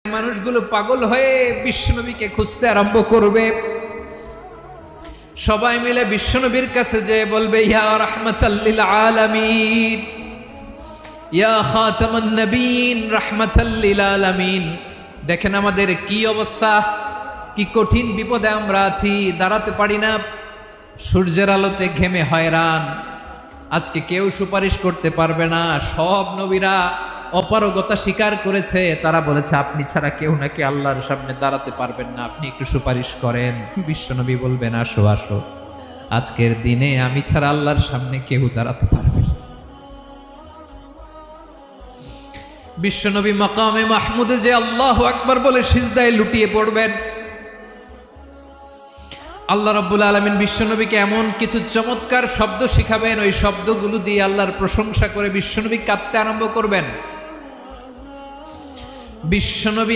মানুষগুলো পাগল হয়ে বিশ্বনবীকে খুঁজতে আরম্ভ করবে। সবাই মিলে বিশ্বনবীর কাছে যে বলবে, ইয়া রাহমাতাল লিল আলামিন, ইয়া খাতামান নবীন, রাহমাতাল লিল আলামিন। দেখেন আমাদের কি অবস্থা, কি কঠিন বিপদে আমরা আছি, দাঁড়াতে পারি না, সূর্যের আলোতে ঘেমে হয়রান। আজকে কেউ সুপারিশ করতে পারবে না। সব নবীরা অপারগতা স্বীকার করেছে, তারা বলেছে আপনি ছাড়া কেউ নাকি আল্লাহর সামনে দাঁড়াতে পারবেন না, আপনি একটু সুপারিশ করেন। বিশ্বনবী বলবেন, আসো আসো, আজকের দিনে আমি ছাড়া আল্লাহর সামনে কেউ দাঁড়াতে পারবে না। বিশ্বনবী মাকামে মাহমুদে যে আল্লাহু আকবার বলে সিজদায় লুটিয়ে পড়বেন। আল্লাহ রাব্বুল আলামিন বিশ্বনবীকে এমন কিছু চমৎকার শব্দ শিখাবেন, ওই শব্দগুলো দিয়ে আল্লাহর প্রশংসা করে বিশ্বনবী কাঁদতে আরম্ভ করবেন। বিশ্বনবী